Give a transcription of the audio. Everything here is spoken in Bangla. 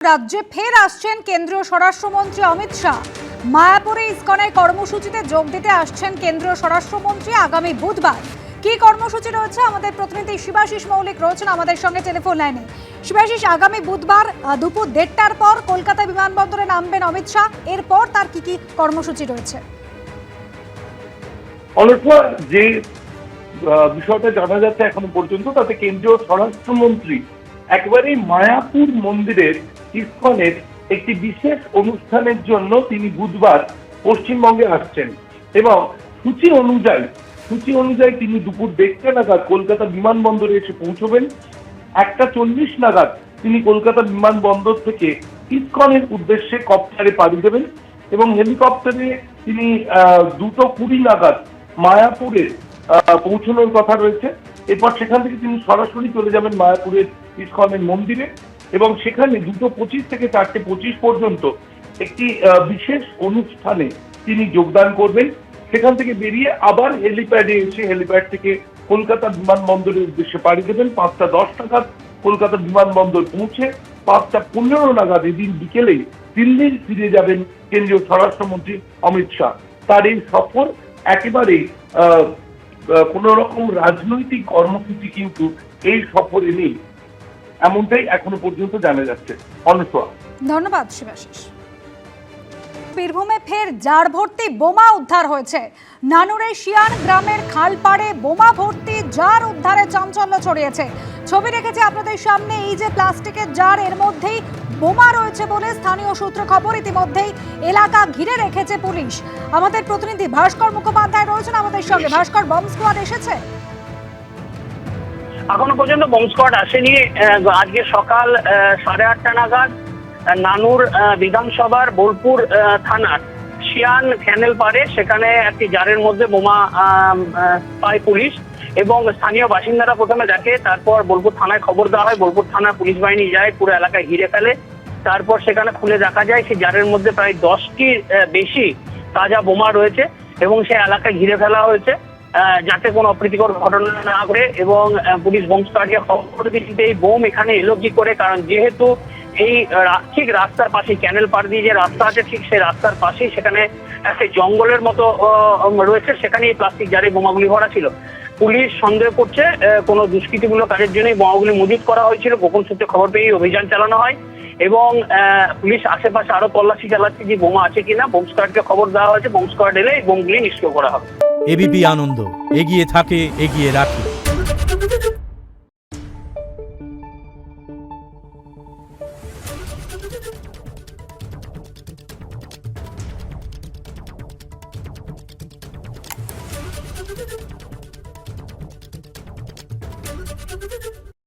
রাজ্যে ফের আসছেন কেন্দ্রীয় স্বরাষ্ট্রমন্ত্রী অমিত শাহ। মায়াপুরে ইসকনের কর্মসূচিতে যোগ দিতে আসছেন কেন্দ্রীয় স্বরাষ্ট্রমন্ত্রী আগামী বুধবার। কি কর্মসূচি রয়েছে, আমাদের প্রতিনিধি শিবাশিস মৌলিক রয়েছেন আমাদের সঙ্গে টেলিফোন লাইনে। শিবাশিস, আগামী বুধবার দুপুর 1:30টার পর কলকাতা বিমানবন্দরে নামবেন অমিত শাহ, এরপর তার কি কর্মসূচি রয়েছে? অনেকটা যে বিষয়টা জানা যাচ্ছে এখনো পর্যন্ত, তাতে কেন্দ্রীয় স্বরাষ্ট্রমন্ত্রী একেবারেই মায়াপুর মন্দিরের ইসকনের একটি বিশেষ অনুষ্ঠানের জন্য তিনি বুধবার পশ্চিমবঙ্গে আসছেন এবং সূচি অনুযায়ী তিনি দুপুর 1:30 নাগাদ কলকাতা বিমানবন্দরে এসে পৌঁছবেন। 1:40 নাগাদ তিনি কলকাতা বিমানবন্দর থেকে ইসকনের উদ্দেশ্যে কপ্টারে পাড়ি দেবেন এবং হেলিকপ্টারে তিনি 2:20 নাগাদ মায়াপুরে পৌঁছানোর কথা রয়েছে। এরপর সেখান থেকে তিনি সরাসরি চলে যাবেন মায়াপুরের ইসকনের মন্দিরে এবং সেখানে 2:25 থেকে 4:25 পর্যন্ত একটি বিশেষ অনুষ্ঠানে তিনি যোগদান করবেন। সেখান থেকে বেরিয়ে আবার হেলিপ্যাডে এসে হেলিপ্যাড থেকে কলকাতা বিমানবন্দরের উদ্দেশ্যে পাড়ি দেবেন। 5:10 নাগাদ কলকাতা বিমানবন্দর পৌঁছে 5:15 নাগাদ এদিন বিকেলেই দিল্লি ফিরে যাবেন কেন্দ্রীয় স্বরাষ্ট্রমন্ত্রী অমিত শাহ। তার এই সফর একেবারেই কোন রকম রাজনৈতিক কর্মসূচি কিন্তু এই সফরে নেই, এমনটাই এখনো পর্যন্ত জানা যাচ্ছে। অনুসয়া, ধন্যবাদ শিবাশিস। বীরভূমে ফের জার ভর্তি বোমা উদ্ধার হয়েছে। নানুরের শিয়ান গ্রামের খালপাড়ে বোমা ভর্তি জার উদ্ধারে চাঞ্চল্য ছড়িয়েছে। ছবি রেখেছে আপনাদের সামনে, এই যে প্লাস্টিকের জার, এর মধ্যেই বোমা রয়েছে বলে স্থানীয় সূত্রে খবর। ইতিমধ্যেই এলাকা ঘিরে রেখেছে পুলিশ। আমাদের প্রতিনিধি ভাস্কর মুখোপাধ্যায় রয়েছেন আমাদের সঙ্গে। ভাস্কর, বম্ব স্কোয়াড এসেছে? এখনো পর্যন্ত বম্ব স্কোয়াড আসেনি। আজকে সকাল 8:30 নাগাদ নানুর বিধানসভার বোলপুর থানার শিয়ান ক্যানেল পাড়ে সেখানে একটি জারের মধ্যে বোমা পায় পুলিশ এবং স্থানীয় বাসিন্দারা প্রথমে দেখে। তারপর বোলপুর থানায় খবর দেওয়া হয়, বোলপুর থানা পুলিশ বাহিনী যায়, পুরো এলাকায় ঘিরে ফেলে। তারপর সেখানে খুলে দেখা যায় সেই জারের মধ্যে প্রায় 10টির বেশি তাজা বোমা রয়েছে এবং সে এলাকায় ঘিরে ফেলা হয়েছে যাতে কোনো অপ্রীতিকর ঘটনা না ঘটে। এবং পুলিশ বোম স্কোয়াডকে খবর দিতে এই বোম এখানে এলো কি করে, কারণ যেহেতু এই ঠিক রাস্তার পাশে ক্যানেল পার দিয়ে যে রাস্তা আছে ঠিক সেই রাস্তার পাশেই সেখানে একটা জঙ্গলের মতো রয়েছে, সেখানে এই প্লাস্টিক জারে বোমাগুলি ভরা ছিল। পুলিশ সন্দেহ করছে কোনো দুষ্কৃতিমূলক কাজের জন্য বোমাগুলি মজুত করা হয়েছিল। গোপন সূত্রে খবর পেয়ে অভিযান চালানো হয় এবং পুলিশ আশেপাশে আরো তল্লাশি চালাচ্ছে যে বোমা আছে কিনা। বোম স্কোয়াডকে খবর দেওয়া হয়েছে, বোম স্কোয়াড এলে এই বোমগুলি নিষ্ক্রিয় করা হবে। এবিপি আনন্দ, এগিয়ে থাকে, এগিয়ে রাখে। Thank you.